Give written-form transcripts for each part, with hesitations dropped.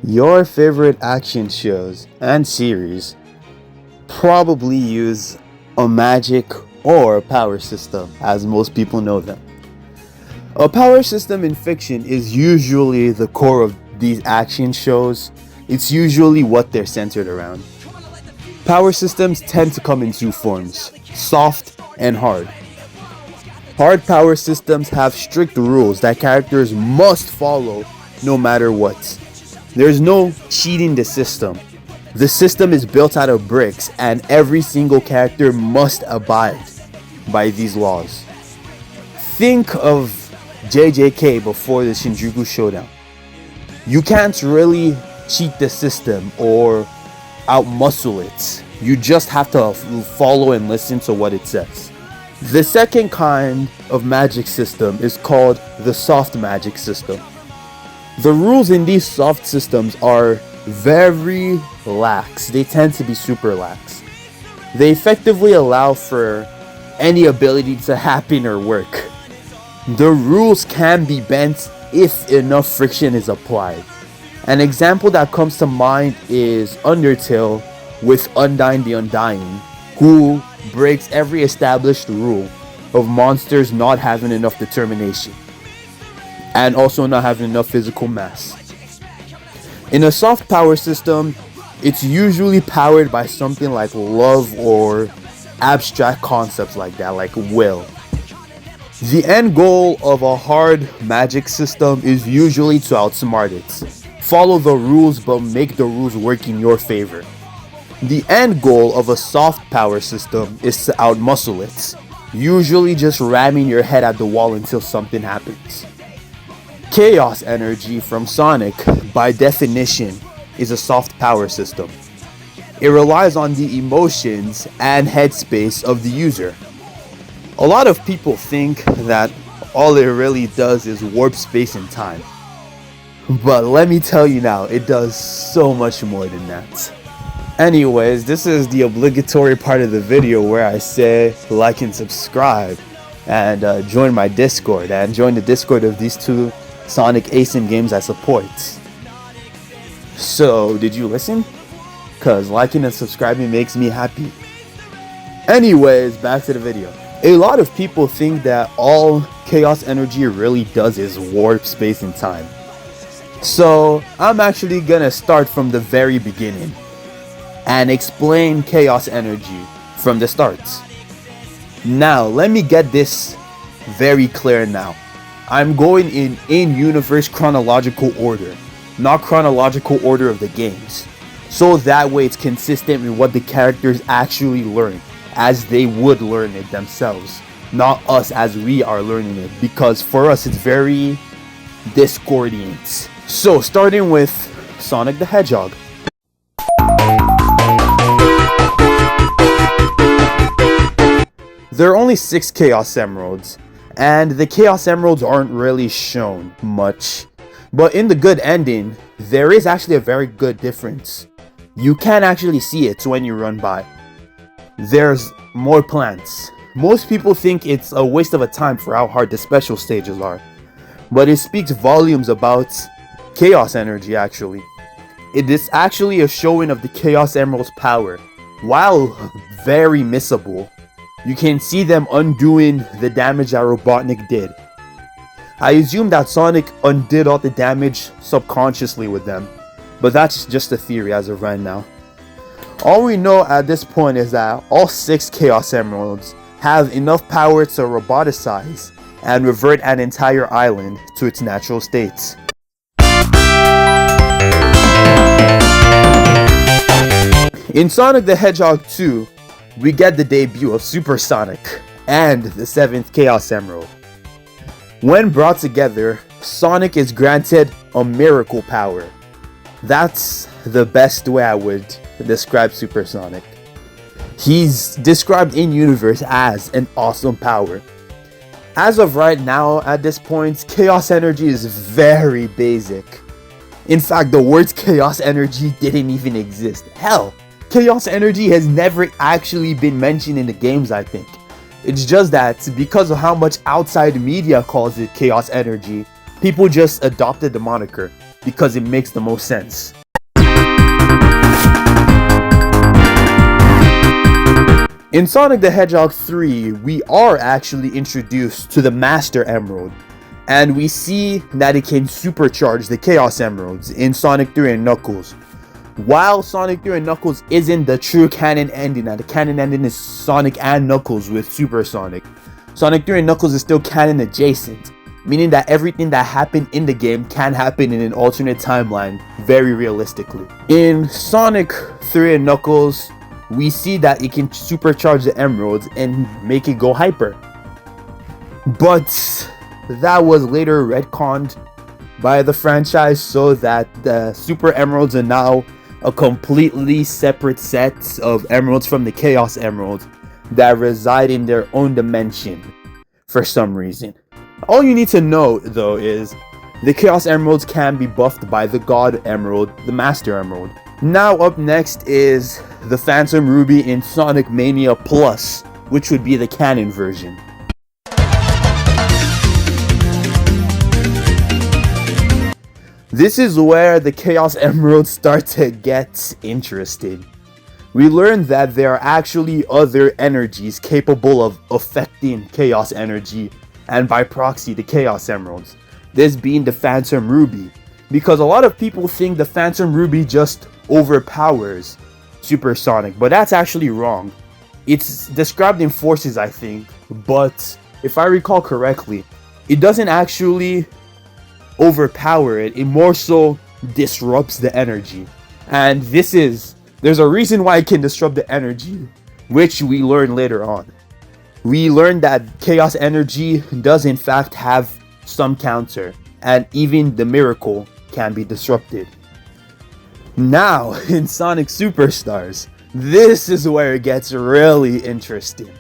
Your favorite action shows and series probably use a magic or a power system, as most people know them. A power system in fiction is usually the core of these action shows. It's usually what they're centered around. Power systems tend to come in two forms: soft and hard. Hard power systems have strict rules that characters must follow no matter what. There's no cheating the system. The system is built out of bricks, and every single character must abide by these laws. Think of JJK before the Shinjuku Showdown. You can't really cheat the system or outmuscle it. You just have to follow and listen to what it says. The second kind of magic system is called the soft magic system. The rules in these soft systems are very lax. They tend to be super lax. They effectively allow for any ability to happen or work. The rules can be bent if enough friction is applied. An example that comes to mind is Undertale with Undyne the Undying, who breaks every established rule of monsters not having enough determination and also not having enough physical mass. In a soft power system, it's usually powered by something like love or abstract concepts like that, like will. The end goal of a hard magic system is usually to outsmart it. Follow the rules, but make the rules work in your favor. The end goal of a soft power system is to outmuscle it, usually just ramming your head at the wall until something happens. Chaos energy from Sonic, by definition, is a soft power system. It relies on the emotions and headspace of the user. A lot of people think that all it really does is warp space and time. But let me tell you now, it does so much more than that. Anyways, this is the obligatory part of the video where I say like and subscribe and join my Discord and join the Discord of these two Sonic ASIM games I support. So, did you listen? Cause liking and subscribing makes me happy. Anyways, back to the video. A lot of people think that all chaos energy really does is warp space and time. So, I'm actually gonna start from the very beginning and explain chaos energy from the start. Now, let me get this very clear now. I'm going in in-universe chronological order, not chronological order of the games. So that way it's consistent with what the characters actually learn, as they would learn it themselves, not us as we are learning it, because for us it's very discordant. So starting with Sonic the Hedgehog. There are only 6 Chaos Emeralds, and the Chaos Emeralds aren't really shown much. But in the good ending, there is actually a very good difference. You can actually see it when you run by. There's more plants. Most people think it's a waste of a time for how hard the special stages are, but it speaks volumes about chaos energy actually. It is actually a showing of the Chaos Emerald's power. While very missable, you can see them undoing the damage that Robotnik did. I assume that Sonic undid all the damage subconsciously with them, but that's just a theory as of right now. All we know at this point is that all 6 Chaos Emeralds have enough power to roboticize and revert an entire island to its natural states. In Sonic the Hedgehog 2, we get the debut of Super Sonic and the 7th Chaos Emerald. When brought together, Sonic is granted a miracle power. That's the best way I would describe Super Sonic. He's described in universe as an awesome power. As of right now, at this point, chaos energy is very basic. In fact, the words chaos energy didn't even exist. Hell, chaos energy has never actually been mentioned in the games, I think. It's just that because of how much outside media calls it chaos energy, people just adopted the moniker. because it makes the most sense. In Sonic the Hedgehog 3, we are actually introduced to the Master Emerald, and we see that it can supercharge the Chaos Emeralds in Sonic 3 and Knuckles. While Sonic 3 and Knuckles isn't the true canon ending, and the canon ending is Sonic and Knuckles with Super Sonic, Sonic 3 and Knuckles is still canon adjacent, meaning that everything that happened in the game can happen in an alternate timeline very realistically. In Sonic 3 and Knuckles, we see that it can supercharge the emeralds and make it go hyper. But that was later retconned by the franchise so that the Super Emeralds are now a completely separate set of emeralds from the Chaos Emeralds that reside in their own dimension for some reason. All you need to know though is the Chaos Emeralds can be buffed by the God Emerald, the Master Emerald. Now up next is the Phantom Ruby in Sonic Mania Plus, which would be the canon version. This is where the Chaos Emeralds start to get interesting. We learn that there are actually other energies capable of affecting Chaos Energy, and by proxy the Chaos Emeralds. This being the Phantom Ruby, because a lot of people think the Phantom Ruby just overpowers Super Sonic, but that's actually wrong. It's described in forces, I think, but if I recall correctly, it doesn't actually overpower it, it more so disrupts the energy. And there's a reason why it can disrupt the energy, which we learn later on. We learn that Chaos Energy does in fact have some counter, and even the Miracle can be disrupted. Now, in Sonic Superstars, this is where it gets really interesting.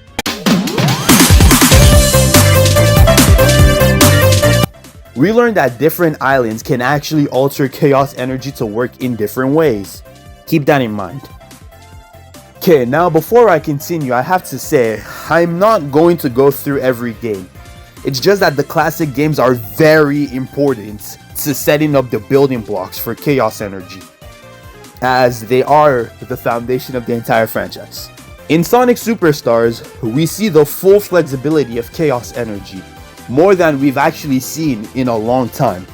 We learned that different islands can actually alter Chaos Energy to work in different ways. Keep that in mind. Okay, now before I continue, I have to say, I'm not going to go through every game. It's just that the classic games are very important to setting up the building blocks for Chaos Energy, as they are the foundation of the entire franchise. In Sonic Superstars, we see the full flexibility of Chaos Energy, more than we've actually seen in a long time.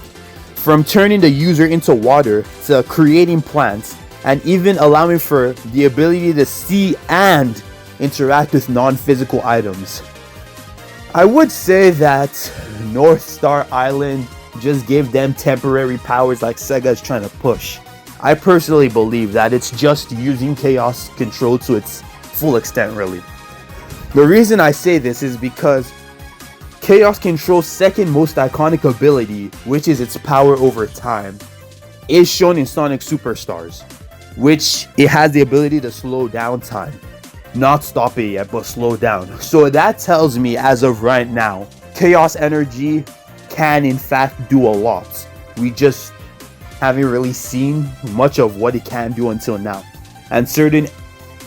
From turning the user into water, to creating plants, and even allowing for the ability to see and interact with non-physical items. I would say that North Star Island just gave them temporary powers like Sega is trying to push. I personally believe that it's just using Chaos Control to its full extent, really. The reason I say this is because Chaos Control's second most iconic ability, which is its power over time, is shown in Sonic Superstars, which it has the ability to slow down time. Not stop it yet, but slow down. So that tells me, as of right now, Chaos Energy can in fact do a lot. We just haven't really seen much of what it can do until now. And certain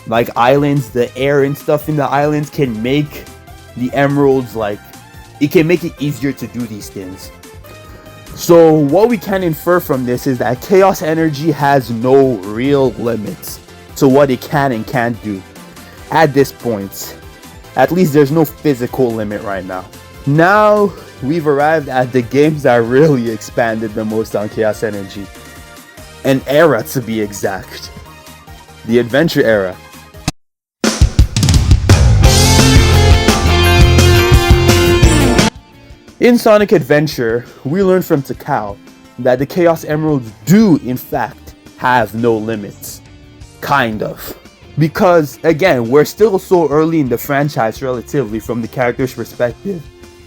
like islands, the air and stuff in the islands can make the emeralds it can make it easier to do these things. So what we can infer from this is that Chaos Energy has no real limits to what it can and can't do. At this point, at least there's no physical limit right now. Now we've arrived at the games that really expanded the most on Chaos Energy. An era, to be exact. The Adventure Era. In Sonic Adventure, we learn from Takao that the Chaos Emeralds do in fact have no limits. Kind of. Because, again, we're still so early in the franchise relatively from the character's perspective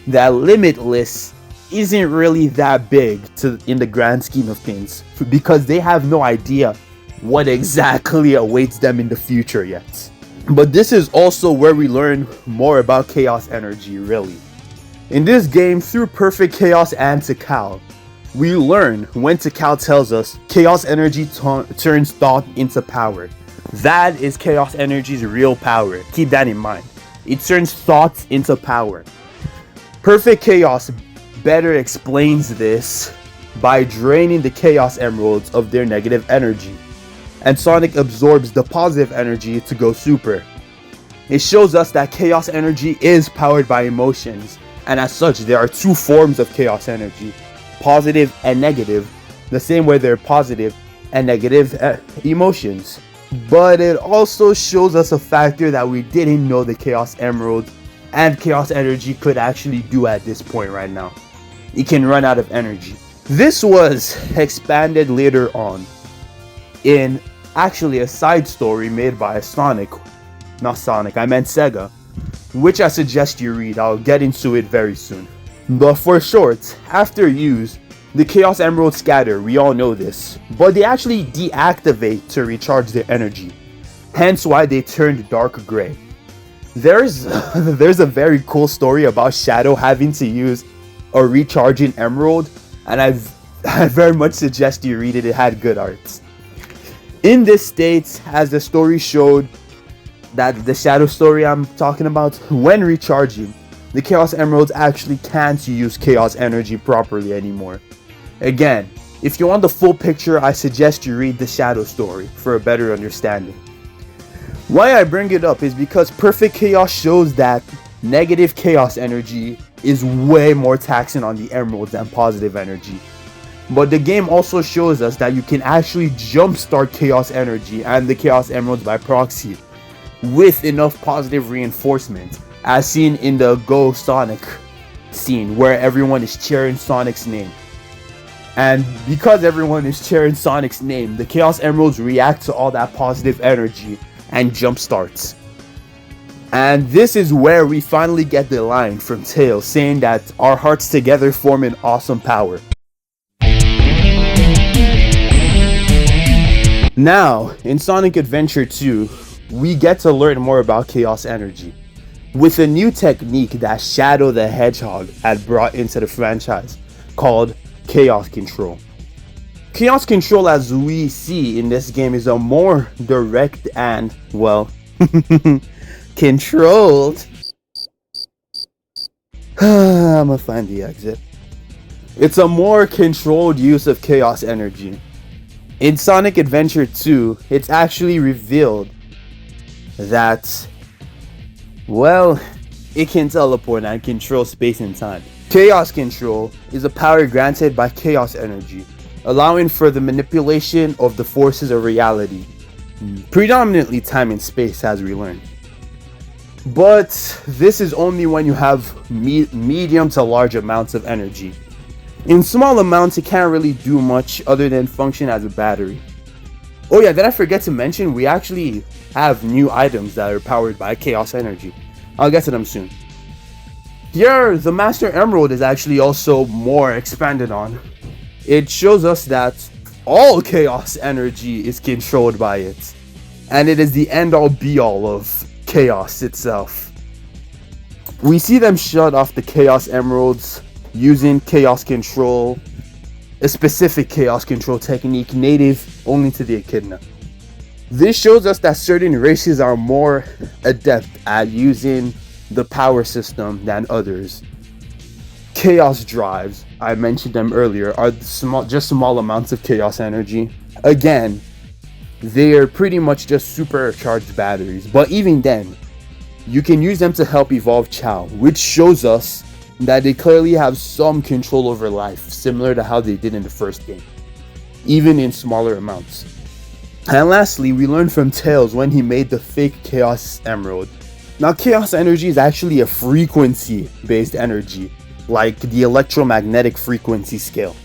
that Limitless isn't really that big in the grand scheme of things, because they have no idea what exactly awaits them in the future yet. But this is also where we learn more about Chaos Energy, really. In this game, through Perfect Chaos and Takao, we learn when Takao tells us Chaos Energy turns thought into power. That is Chaos Energy's real power. Keep that in mind. It turns thoughts into power. Perfect Chaos better explains this by draining the Chaos Emeralds of their negative energy, and Sonic absorbs the positive energy to go super. It shows us that Chaos Energy is powered by emotions, and as such there are two forms of Chaos Energy, positive and negative, the same way there are positive and negative emotions. But it also shows us a factor that we didn't know the Chaos Emerald and Chaos Energy could actually do at this point right now. It can run out of energy. This was expanded later on in actually a side story made by Sega, which I suggest you read. I'll get into it very soon. But for short, after use, the Chaos Emeralds scatter, we all know this, but they actually deactivate to recharge their energy, hence why they turned dark gray. There's a very cool story about Shadow having to use a recharging emerald, and I very much suggest you read it. It had good art. In this state, as the story showed, that the Shadow story I'm talking about, when recharging, the Chaos Emeralds actually can't use Chaos Energy properly anymore. Again, if you want the full picture, I suggest you read the Shadow story for a better understanding. Why I bring it up is because Perfect Chaos shows that negative Chaos Energy is way more taxing on the Emeralds than positive energy. But the game also shows us that you can actually jumpstart Chaos Energy and the Chaos Emeralds by proxy with enough positive reinforcement, as seen in the Go Sonic scene where everyone is cheering Sonic's name. And because everyone is cheering Sonic's name, the Chaos Emeralds react to all that positive energy and jumpstarts. And this is where we finally get the line from Tails saying that our hearts together form an awesome power. Now, in Sonic Adventure 2, we get to learn more about Chaos Energy with a new technique that Shadow the Hedgehog had brought into the franchise called Chaos Control. Chaos Control, as we see in this game, is a more direct and, well, controlled. I'ma find the exit. It's a more controlled use of Chaos Energy. In Sonic Adventure 2, it's actually revealed that, well, it can teleport and control space and time. Chaos Control is a power granted by Chaos Energy, allowing for the manipulation of the forces of reality, predominantly time and space, as we learned. But this is only when you have medium to large amounts of energy. In small amounts, it can't really do much other than function as a battery. Oh yeah, did I forget to mention, we actually have new items that are powered by Chaos Energy. I'll get to them soon. Here, the Master Emerald is actually also more expanded on. It shows us that all Chaos Energy is controlled by it, and it is the end-all be-all of Chaos itself. We see them shut off the Chaos Emeralds using Chaos Control, a specific Chaos Control technique native only to the Echidna. This shows us that certain races are more adept at using the power system than others. Chaos drives, I mentioned them earlier, are just small amounts of Chaos Energy. Again, they are pretty much just supercharged batteries, but even then, you can use them to help evolve Chao, which shows us that they clearly have some control over life, similar to how they did in the first game, even in smaller amounts. And lastly, we learned from Tails when he made the fake Chaos Emerald. Now, Chaos Energy is actually a frequency-based energy, like the electromagnetic frequency scale.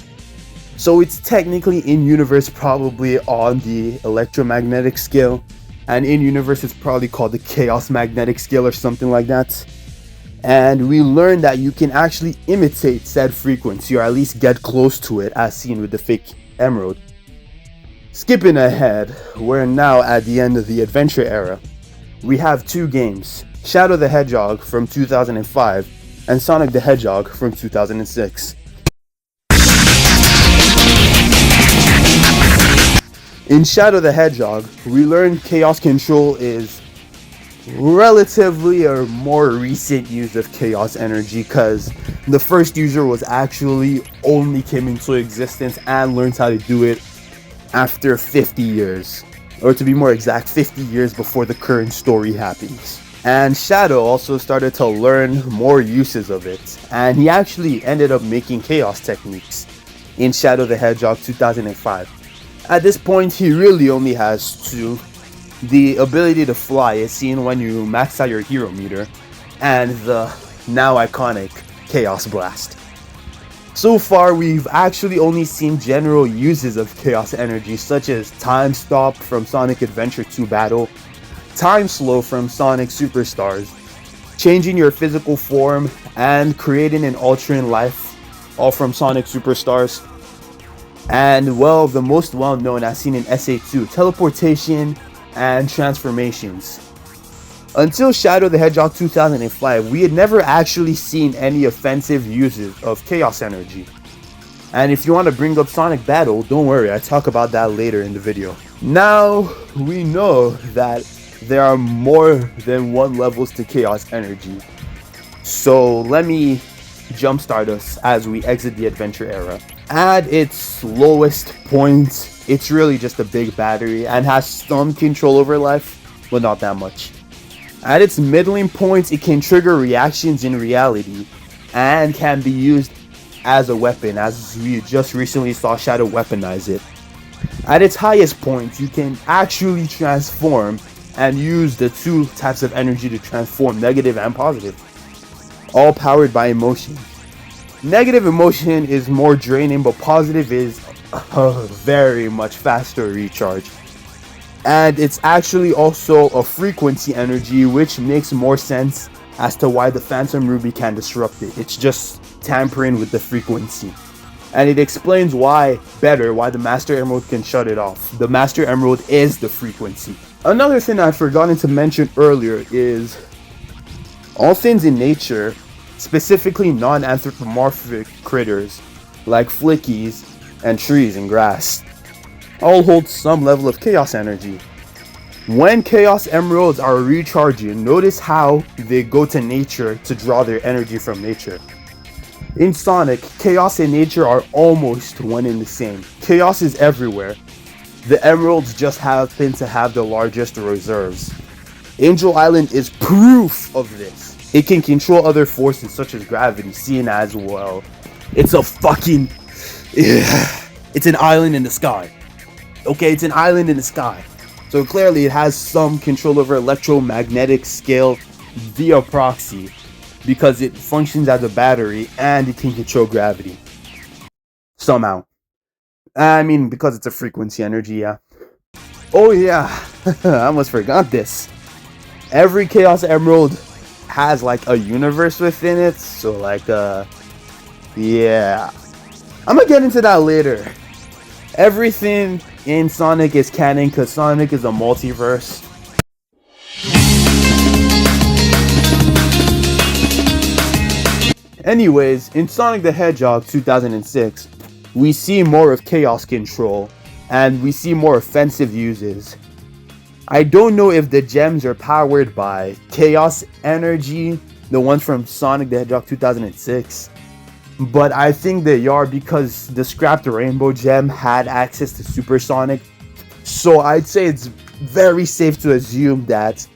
So it's technically in-universe probably on the electromagnetic scale, and in-universe it's probably called the Chaos Magnetic scale or something like that. And we learned that you can actually imitate said frequency, or at least get close to it, as seen with the fake emerald. Skipping ahead, we're now at the end of the adventure era. We have two games, Shadow the Hedgehog from 2005 and Sonic the Hedgehog from 2006. In Shadow the Hedgehog, we learn Chaos Control is relatively a more recent use of chaos energy, because the first user was actually only came into existence and learned how to do it after 50 years, or to be more exact, 50 years before the current story happens. And Shadow also started to learn more uses of it, and he actually ended up making chaos techniques in Shadow the Hedgehog 2005. At this point, he really only has two. The ability to fly is seen when you max out your hero meter, and the now iconic Chaos Blast. So far, we've actually only seen general uses of chaos energy, such as Time Stop from Sonic Adventure 2 Battle, Time Slow from Sonic Superstars, changing your physical form, and creating an alternate life, all from Sonic Superstars. And well, the most well-known as seen in SA2, teleportation and transformations. Until Shadow the Hedgehog 2005, we had never actually seen any offensive uses of chaos energy. And if you want to bring up Sonic Battle, don't worry, I talk about that later in the video. Now, we know that there are more than one levels to chaos energy. So let me jumpstart us as we exit the adventure era. At its lowest point, it's really just a big battery and has some control over life, but not that much. At its middling point, it can trigger reactions in reality and can be used as a weapon, as we just recently saw Shadow weaponize it. At its highest point, you can actually transform and use the two types of energy to transform, negative and positive, all powered by emotion. Negative emotion is more draining, but positive is a very much faster recharge. And it's actually also a frequency energy, which makes more sense as to why the Phantom Ruby can disrupt it. It's just tampering with the frequency. And it explains why the Master Emerald can shut it off. The Master Emerald is the frequency. Another thing I've forgotten to mention earlier is all things in nature, specifically non-anthropomorphic critters like flickies and trees and grass, all hold some level of chaos energy. When chaos emeralds are recharging, notice how they go to nature to draw their energy from nature. In Sonic, chaos and nature are almost one and the same. Chaos is everywhere. The emeralds just happen to have the largest reserves. Angel Island is proof of this. It can control other forces such as gravity, seeing as well. It's an island in the sky. Okay, it's an island in the sky. So clearly it has some control over electromagnetic scale via proxy, because it functions as a battery and it can control gravity. Somehow. I mean, because it's a frequency energy, yeah. Oh yeah, I almost forgot this. Every Chaos Emerald has like a universe within it, so like yeah. I'm gonna get into that later. Everything in Sonic is canon because Sonic is a multiverse. Anyways, in Sonic the Hedgehog 2006, we see more of chaos control and we see more offensive uses. I don't know if the gems are powered by chaos energy, the ones from Sonic the Hedgehog 2006, but I think they are because the scrapped Rainbow Gem had access to Supersonic, so I'd say it's very safe to assume that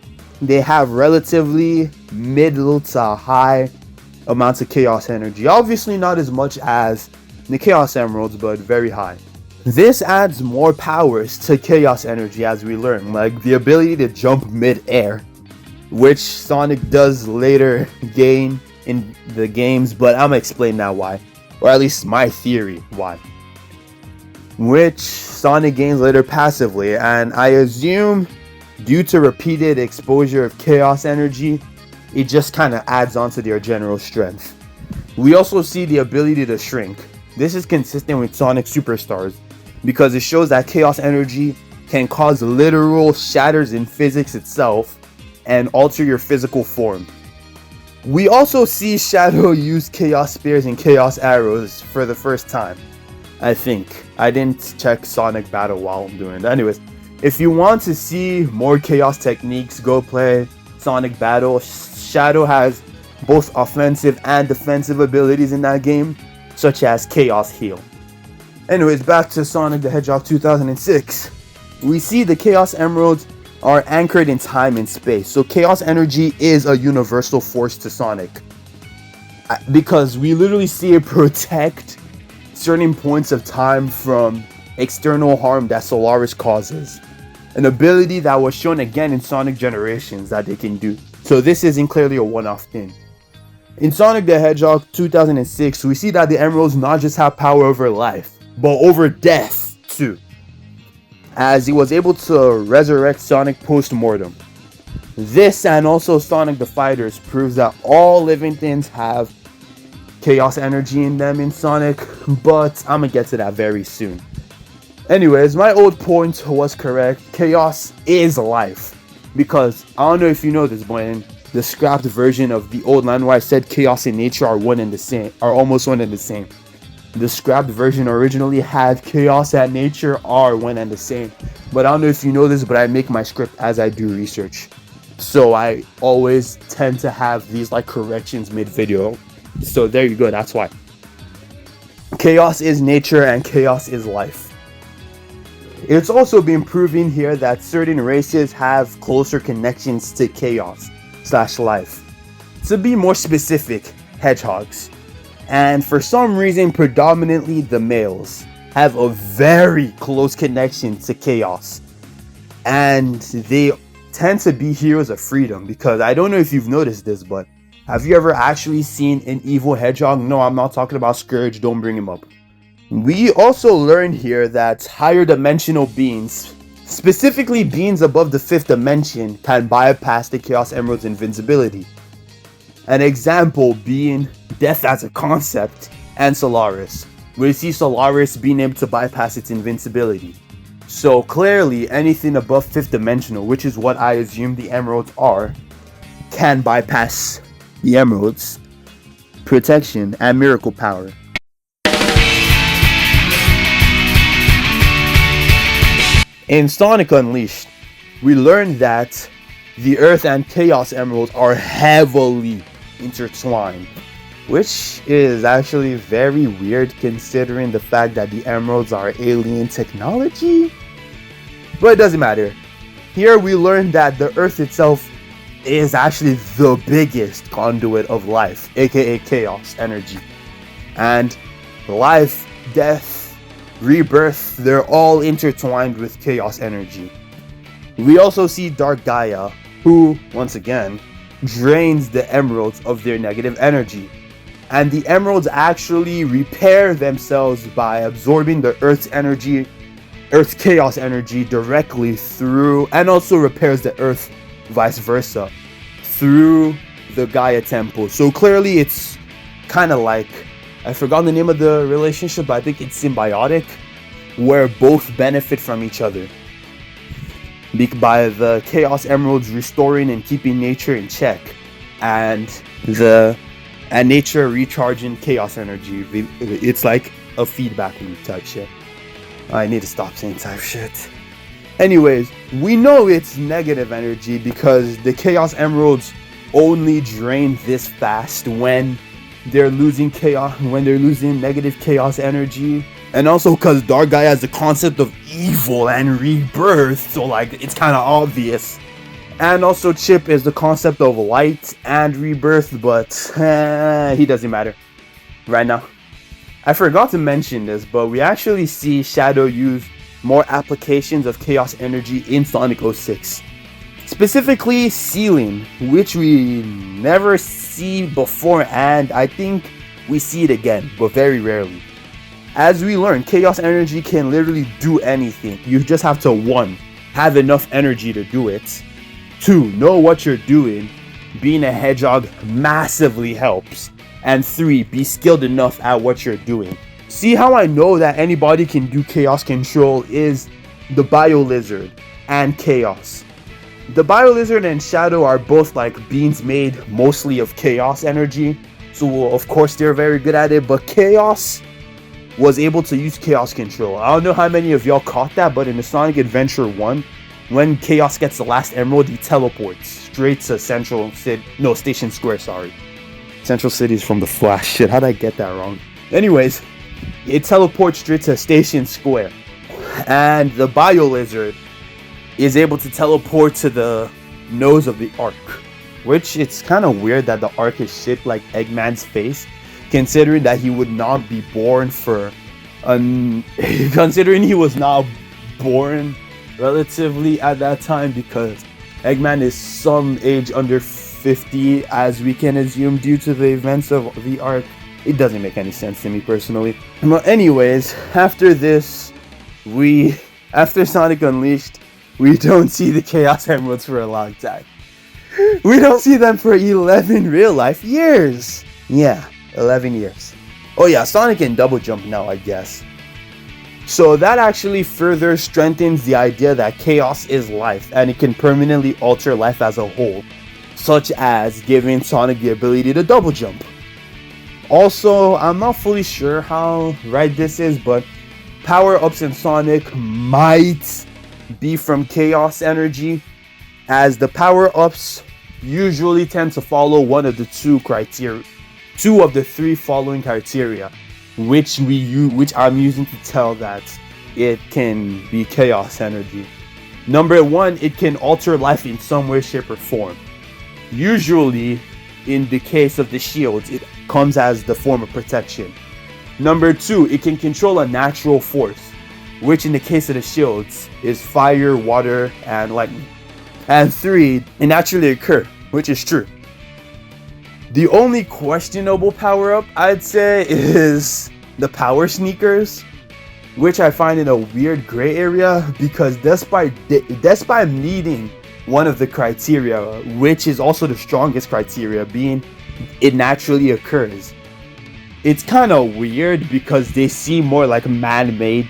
they have relatively middle to high amounts of chaos energy. Obviously not as much as the Chaos Emeralds, but very high. This adds more powers to chaos energy as we learn, like the ability to jump mid-air, which Sonic does later gain in the games, but I'm gonna explain now why, or at least my theory why, which Sonic gains later passively, and I assume due to repeated exposure of chaos energy, it just kind of adds on to their general strength. We also see the ability to shrink. This is consistent with Sonic Superstars because it shows that chaos energy can cause literal shatters in physics itself and alter your physical form. We also see Shadow use Chaos Spears and Chaos Arrows for the first time, I think. I didn't check Sonic Battle while I'm doing it. Anyways, if you want to see more chaos techniques, go play Sonic battle. Shadow has both offensive and defensive abilities in that game, such as Chaos Heal. Anyways, back to Sonic the Hedgehog 2006. We see the Chaos Emeralds are anchored in time and space. So Chaos Energy is a universal force to Sonic, because we literally see it protect certain points of time from external harm that Solaris causes. An ability that was shown again in Sonic Generations that they can do. So this isn't clearly a one-off thing. In Sonic the Hedgehog 2006, we see that the Emeralds not just have power over life, but over death too, as he was able to resurrect Sonic post-mortem. This and also Sonic the Fighters proves that all living things have Chaos Energy in them in Sonic, but I'm gonna get to that very soon. Anyways, my old point was correct. Chaos is life, because I don't know if you know this, but in the scrapped version of the old line where I said chaos and nature are one and the same, are almost one and the same. The scrapped version originally had chaos and nature are one and the same. But I don't know if you know this, but I make my script as I do research. So I always tend to have these like corrections mid-video. So there you go, that's why. Chaos is nature and chaos is life. It's also been proven here that certain races have closer connections to chaos/life. To be more specific, hedgehogs. And for some reason, predominantly the males have a very close connection to chaos. And they tend to be heroes of freedom, because I don't know if you've noticed this, but have you ever actually seen an evil hedgehog? No, I'm not talking about Scourge, don't bring him up. We also learned here that higher dimensional beings, specifically beings above the 5th dimension, can bypass the Chaos Emerald's invincibility. An example being Death as a Concept and Solaris. We see Solaris being able to bypass its invincibility. So clearly anything above 5th dimensional, which is what I assume the Emeralds are, can bypass the Emeralds' protection and miracle power. In Sonic Unleashed, we learned that the Earth and Chaos Emeralds are heavily intertwined, which is actually very weird considering the fact that the Emeralds are alien technology. But it doesn't matter. Here we learned that the Earth itself is actually the biggest conduit of life, aka Chaos Energy. And life, death, rebirth, they're all intertwined with Chaos Energy. We also see Dark Gaia, who, once again, drains the Emeralds of their negative energy. And the Emeralds actually repair themselves by absorbing the Earth's Chaos Energy directly through, and also repairs the Earth vice versa, through the Gaia Temple. So clearly it's kind of like, I forgot the name of the relationship, but I think it's symbiotic, where both benefit from each other by the Chaos Emeralds restoring and keeping nature in check, and nature recharging Chaos Energy. It's like a feedback loop type shit. I need to stop saying type shit. Anyways, we know it's negative energy because the Chaos Emeralds only drain this fast when they're losing negative chaos energy. And also because Dark Gaia has the concept of evil and rebirth, so like it's kind of obvious. And also Chip is the concept of light and rebirth, but he doesn't matter right now. I forgot to mention this, but we actually see Shadow use more applications of chaos energy in Sonic 06. Specifically sealing, which we never see before, and I think we see it again, but very rarely. As we learn, chaos energy can literally do anything. You just have to 1. Have enough energy to do it. 2. Know what you're doing. Being a hedgehog massively helps. And 3. Be skilled enough at what you're doing. See how I know that anybody can do chaos control is the Bio Lizard and Chaos. The Bio Lizard and Shadow are both like beings made mostly of chaos energy, so of course they're very good at it, but Chaos was able to use chaos control. I don't know how many of y'all caught that, but in the Sonic Adventure 1, when Chaos gets the last emerald, he teleports straight to Station Square, sorry. Central City is from the Flash. Shit, how did I get that wrong? Anyways, it teleports straight to Station Square. And the Bio Lizard is able to teleport to the nose of the Ark. Which, it's kind of weird that the Ark is shaped like Eggman's face, considering that he would not be born considering he was not born relatively at that time, because Eggman is some age under 50, as we can assume, due to the events of the Ark. It doesn't make any sense to me personally. But anyways, after this, after Sonic Unleashed, we don't see the Chaos Emeralds for a long time. We don't see them for 11 real life years. Yeah, 11 years. Oh yeah, Sonic can double jump now, I guess. So that actually further strengthens the idea that Chaos is life, and it can permanently alter life as a whole, such as giving Sonic the ability to double jump. Also, I'm not fully sure how right this is, but power-ups in Sonic might be from Chaos Energy, as the power-ups usually tend to follow one of the two of the three following criteria, which I'm using to tell that it can be Chaos Energy. Number 1, it can alter life in some way, shape, or form. Usually, in the case of the shields, it comes as the form of protection. Number 2, it can control a natural force, which in the case of the shields is fire, water, and lightning. And 3, it naturally occurs, which is true. The only questionable power-up, I'd say, is the Power Sneakers, which I find in a weird gray area, because despite meeting one of the criteria, which is also the strongest criteria, being it naturally occurs, it's kind of weird because they seem more like man-made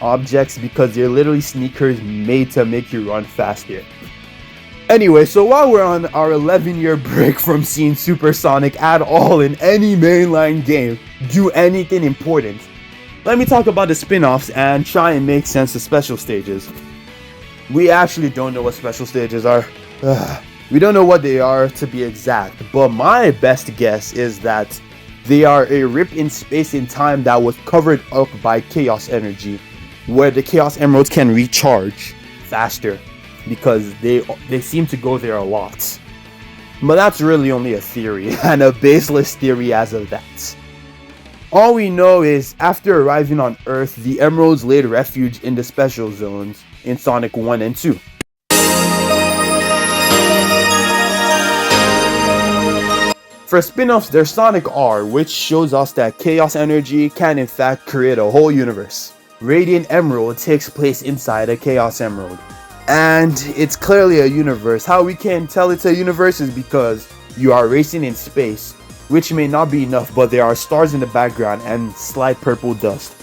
objects, because they're literally sneakers made to make you run faster. Anyway, so while we're on our 11-year break from seeing Super Sonic at all in any mainline game do anything important, let me talk about the spin-offs and try and make sense of special stages. We actually don't know what special stages are. We don't know what they are, to be exact, but my best guess is that they are a rip in space and time that was covered up by Chaos Energy, where the Chaos Emeralds can recharge faster, because they seem to go there a lot. But that's really only a theory, and a baseless theory as of that. All we know is, after arriving on Earth, the Emeralds laid refuge in the special zones in Sonic 1 and 2. For spin-offs, there's Sonic R, which shows us that Chaos Energy can in fact create a whole universe. Radiant Emerald takes place inside a Chaos Emerald, and it's clearly a universe. How we can tell it's a universe is because you are racing in space, which may not be enough, but there are stars in the background and slight purple dust,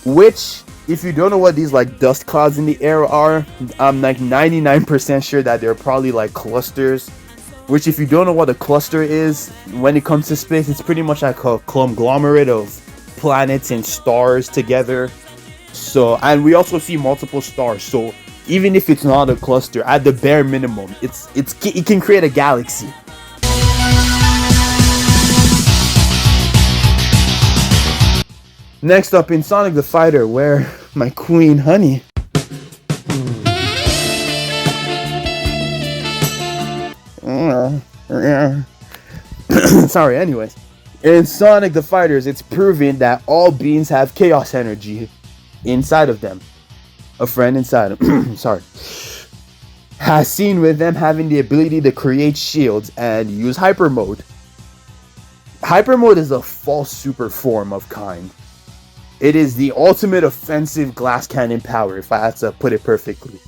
which, if you don't know what these like dust clouds in the air are, I'm like 99% sure that they're probably like clusters, which, if you don't know what a cluster is when it comes to space, it's pretty much like a conglomerate of planets and stars together. So, and we also see multiple stars, so even if it's not a cluster, at the bare minimum, it can create a galaxy. Next up, in Sonic the Fighter, where my queen Honey sorry, anyways. In Sonic the Fighters, it's proven that all beings have Chaos Energy inside of them. A friend inside them, sorry, has seen with them having the ability to create shields and use Hyper Mode. Hyper Mode is a false super form of kind. It is the ultimate offensive glass cannon power, if I had to put it perfectly.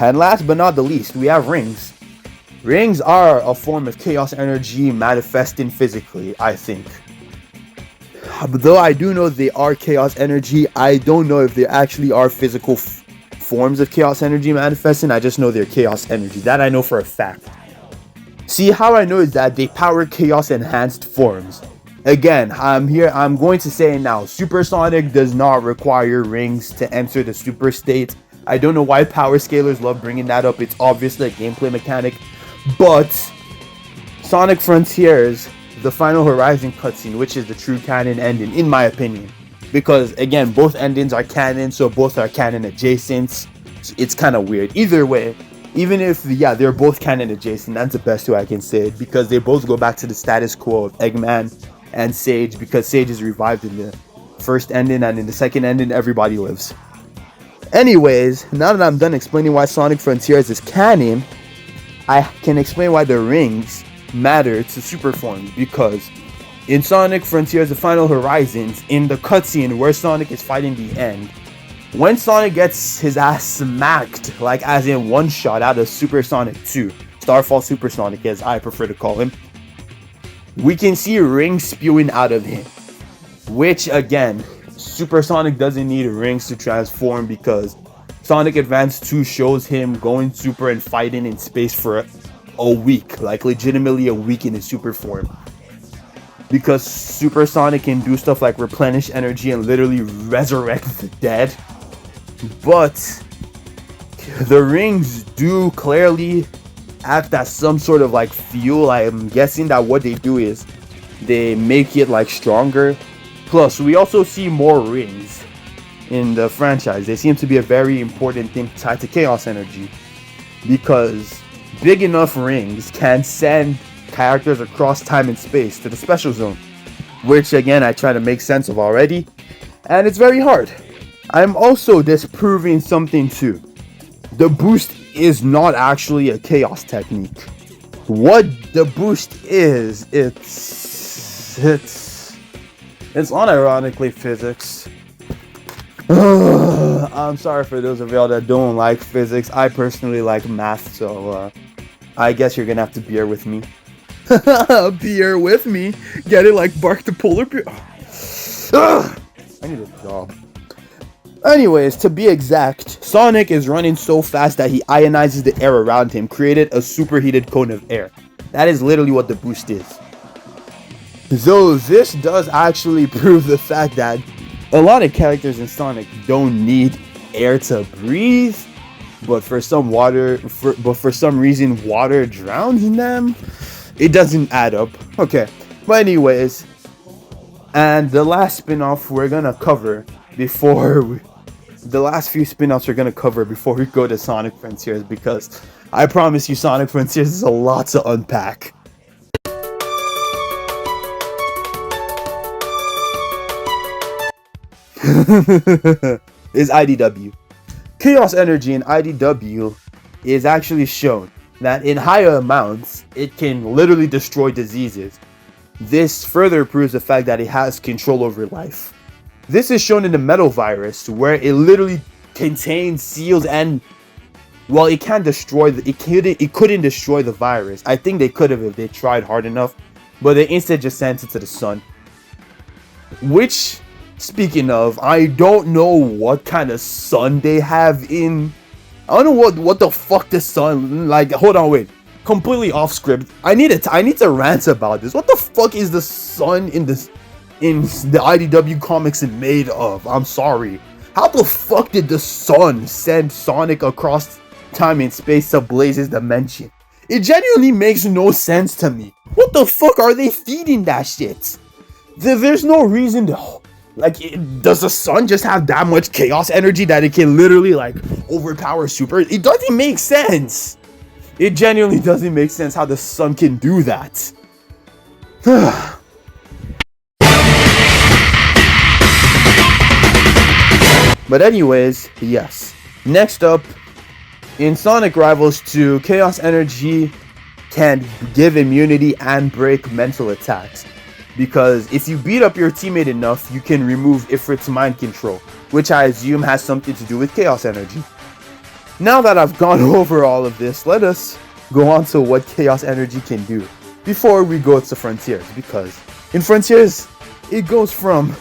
And last but not the least, we have rings. Rings are a form of Chaos Energy manifesting physically, I think. Though I do know they are Chaos Energy, I don't know if they actually are physical forms of Chaos Energy manifesting. I just know they're Chaos Energy. That I know for a fact. See, how I know is that they power Chaos enhanced forms. Again, I'm going to say it now. Supersonic does not require rings to enter the super state. I don't know why power scalers love bringing that up. It's obviously a gameplay mechanic. But Sonic Frontiers, the Final Horizon cutscene, which is the true canon ending, in my opinion. Because, again, both endings are canon, so both are canon adjacent. It's kind of weird. Either way, even if, yeah, they're both canon adjacent, that's the best way I can say it. Because they both go back to the status quo of Eggman and Sage, because Sage is revived in the first ending, and in the second ending, everybody lives. Anyways, now that I'm done explaining why Sonic Frontiers is canon, I can explain why the rings matter to super forms. Because in Sonic Frontiers The Final Horizons, in the cutscene where Sonic is fighting the end, when Sonic gets his ass smacked, like as in one shot out of Super Sonic 2, Starfall Supersonic as I prefer to call him, we can see rings spewing out of him. Which again, Supersonic doesn't need rings to transform, because Sonic Advance 2 shows him going super and fighting in space for a week, like legitimately a week in his super form. Because Supersonic can do stuff like replenish energy and literally resurrect the dead. But the rings do clearly act as some sort of like fuel. I'm guessing that what they do is they make it like stronger. Plus, we also see more rings in the franchise. They seem to be a very important thing tied to Chaos Energy, because big enough rings can send characters across time and space to the special zone, which again I try to make sense of already, and it's very hard. I'm also disproving something too. The boost is not actually a chaos technique. What the boost is, it's unironically physics. I'm sorry for those of y'all that don't like physics. I personally like math, so I guess you're gonna have to bear with me. Beer with me? Get it, like Bark the Polar Bear? I need a job. Anyways, to be exact, Sonic is running so fast that he ionizes the air around him, created a superheated cone of air. That is literally what the boost is. So this does actually prove the fact that a lot of characters in Sonic don't need air to breathe, but for some reason water drowns them. It doesn't add up. Okay, but anyways, and the last spin-off we're gonna cover the last few spin-offs we're gonna cover before we go to Sonic Frontiers, because I promise you Sonic Frontiers is a lot to unpack. Is IDW. Chaos Energy in IDW is actually shown that in higher amounts, it can literally destroy diseases. This further proves the fact that it has control over life. This is shown in the Metal Virus, where it literally contains seals and, well, it can't destroy it couldn't destroy the virus. I think they could have if they tried hard enough, but they instead just sent it to the sun. Which, speaking of, I don't know what kind of sun they have in. I don't know what the fuck the sun, like, hold on, wait. Completely off script. I need to rant about this. What the fuck is the sun in the IDW comics made of? I'm sorry. How the fuck did the sun send Sonic across time and space to Blaze's dimension? It genuinely makes no sense to me. What the fuck are they feeding that shit? There's no reason to. Like, does the sun just have that much chaos energy that it can literally, like, overpower Super? It doesn't make sense. It genuinely doesn't make sense how the sun can do that. But anyways, yes. Next up, in Sonic Rivals 2, Chaos Energy can give immunity and break mental attacks. Because if you beat up your teammate enough, you can remove Ifrit's mind control, which I assume has something to do with Chaos Energy. Now that I've gone over all of this, let us go on to what Chaos Energy can do before we go to Frontiers. Because in Frontiers, it goes from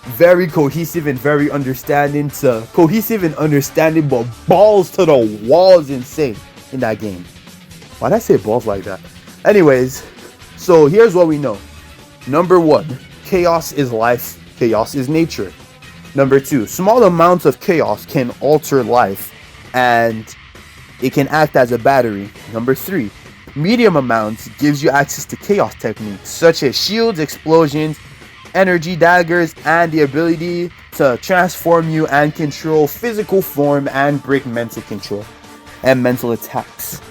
very cohesive and very understanding to cohesive and understanding, but balls to the walls insane in that game. Why'd I say balls like that? Anyways, so here's what we know. Number 1, chaos is life, chaos is nature. Number 2, small amounts of chaos can alter life and it can act as a battery. Number 3, medium amounts gives you access to chaos techniques such as shields, explosions, energy daggers, and the ability to transform you and control physical form and break mental control and mental attacks.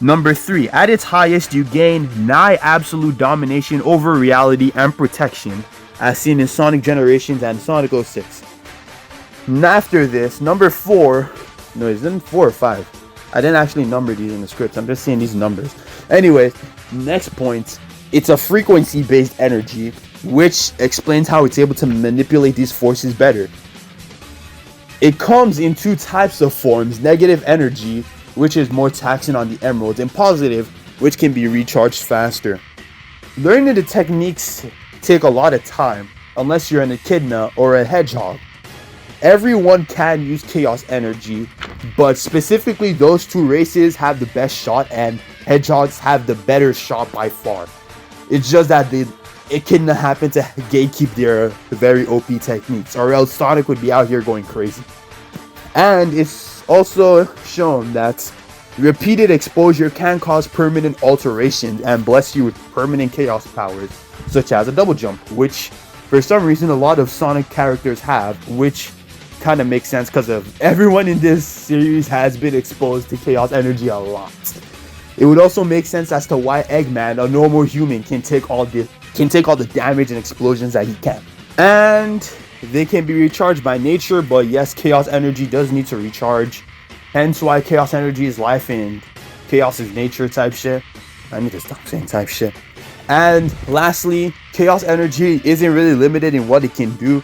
Number 3, at its highest you gain nigh absolute domination over reality and protection, as seen in Sonic Generations and Sonic 06. And after this, number 4, no, isn't 4 or 5? I didn't actually number these in the scripts, I'm just seeing these numbers. Anyways, next point, it's a frequency-based energy, which explains how it's able to manipulate these forces better. It comes in 2 types of forms, negative energy, which is more taxing on the emeralds, and positive, which can be recharged faster. Learning the techniques take a lot of time, unless you're an echidna or a hedgehog. Everyone can use chaos energy, but specifically those 2 races have the best shot and hedgehogs have the better shot by far. It's just that the echidna happen to gatekeep their very OP techniques, or else Sonic would be out here going crazy. And it's also shown that repeated exposure can cause permanent alterations and bless you with permanent chaos powers, such as a double jump, which for some reason a lot of Sonic characters have, which kind of makes sense because of everyone in this series has been exposed to chaos energy a lot. It would also make sense as to why Eggman, a normal human, can take all the damage and explosions that he can. And they can be recharged by nature, but yes, chaos energy does need to recharge. Hence why chaos energy is life and chaos is nature type shit. I need to stop saying type shit. And lastly, chaos energy isn't really limited in what it can do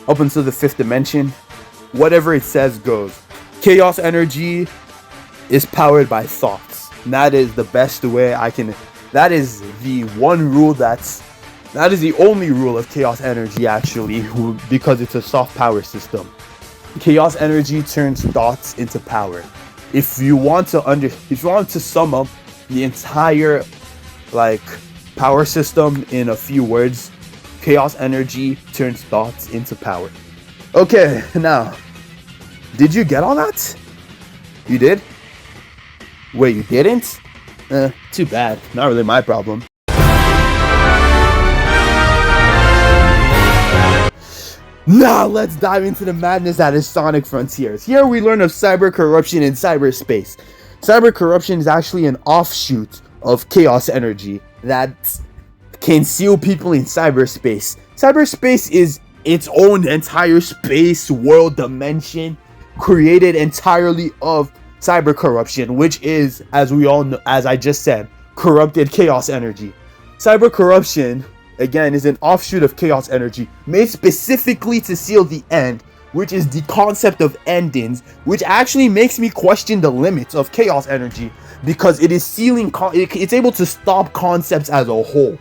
up until the 5th dimension. Whatever it says goes. Chaos energy is powered by thoughts. And that is the best way I can. That is the one rule that is the only rule of chaos energy actually, because it's a soft power system. Chaos energy turns thoughts into power. If you want to sum up the entire power system in a few words, chaos energy turns thoughts into power. Okay, now, did you get all that? You did? Wait, you didn't? Too bad. Not really my problem. Now let's dive into the madness that is Sonic Frontiers. Here we learn of cyber corruption in cyberspace. Cyber corruption is actually an offshoot of chaos energy that can seal people in cyberspace. Cyberspace is its own entire space, world, dimension, created entirely of cyber corruption, which is, as we all know, as I just said, corrupted chaos energy. Cyber corruption, again, is an offshoot of chaos energy made specifically to seal the end, which is the concept of endings, which actually makes me question the limits of chaos energy, because it is sealing it's able to stop concepts as a whole,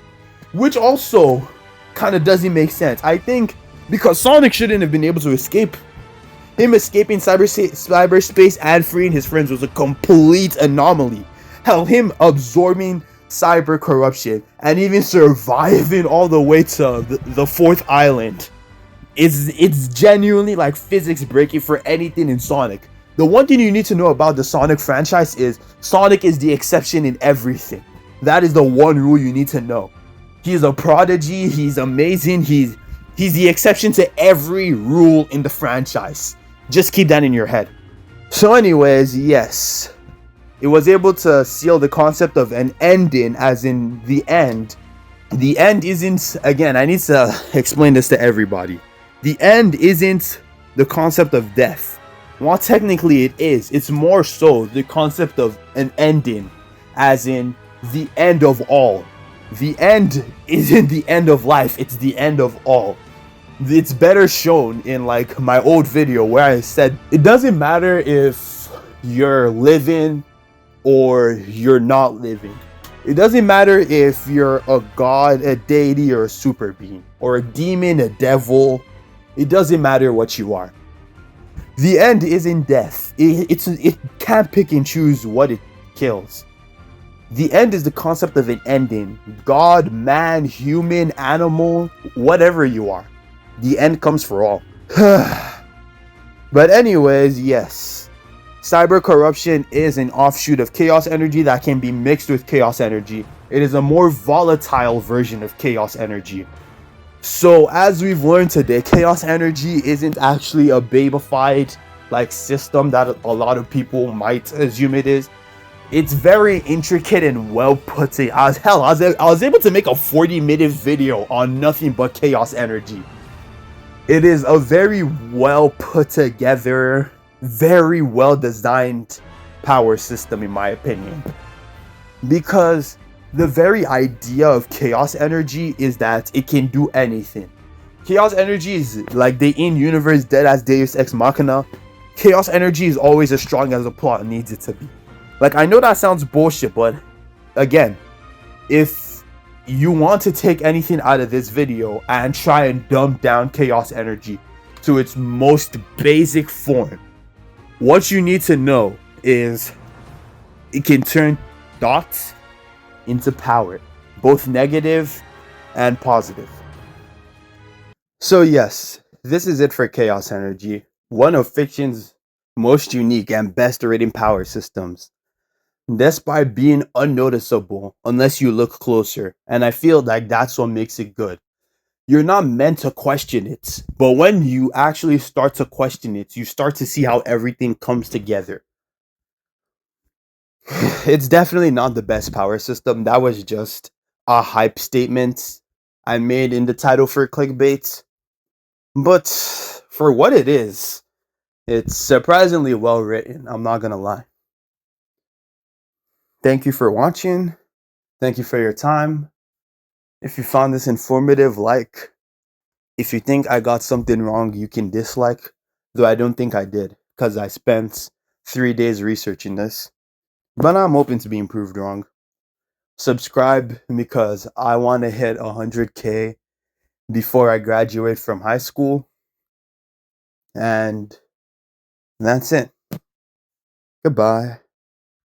which also kind of doesn't make sense. I think because Sonic shouldn't have been able to escape. Him escaping cyberspace and freeing his friends was a complete anomaly. Hell, him absorbing cyber corruption and even surviving all the way to the 4th island, it's genuinely like physics breaking for anything in Sonic. The one thing you need to know about the Sonic franchise is Sonic is the exception in everything. That is the one rule you need to know. He's a prodigy, he's amazing, he's the exception to every rule in the franchise. Just keep that in your head. So anyways, yes, it was able to seal the concept of an ending, as in the end. The end isn't, again, I need to explain this to everybody. The end isn't the concept of death. While technically it is, it's more so the concept of an ending, as in the end of all. The end isn't the end of life, it's the end of all. It's better shown in my old video where I said it doesn't matter if you're living or you're not living. It doesn't matter if you're a god, a deity, or a super being, or a demon, a devil. It doesn't matter what you are. The end isn't death. It can't pick and choose what it kills. The end is the concept of an ending. God, man, human, animal, whatever you are. The end comes for all. But anyways, yes. Cyber corruption is an offshoot of chaos energy that can be mixed with chaos energy. It is a more volatile version of chaos energy. So as we've learned today, chaos energy isn't actually a babified like system that a lot of people might assume it is. It's very intricate and well put together. I was able to make a 40-minute video on nothing but chaos energy. It is a very well put together, very well designed power system in my opinion. Because the very idea of chaos energy is that it can do anything. Chaos energy is like the in-universe dead as Deus Ex Machina. Chaos energy is always as strong as the plot needs it to be. Like, I know that sounds bullshit, but again, if you want to take anything out of this video and try and dumb down chaos energy to its most basic form, what you need to know is it can turn dots into power, both negative and positive. So yes, this is it for chaos energy, one of fiction's most unique and best written power systems, despite being unnoticeable unless you look closer, and I feel like that's what makes it good. You're not meant to question it, but when you actually start to question it, you start to see how everything comes together. It's definitely not the best power system. That was just a hype statement I made in the title for clickbait. But for what it is, it's surprisingly well written, I'm not gonna lie. Thank you for watching. Thank you for your time. If you found this informative, like. If you think I got something wrong, you can dislike, though I don't think I did, because I spent 3 days researching this. But I'm open to being proved wrong. Subscribe because I want to hit 100K before I graduate from high school. And that's it. Goodbye.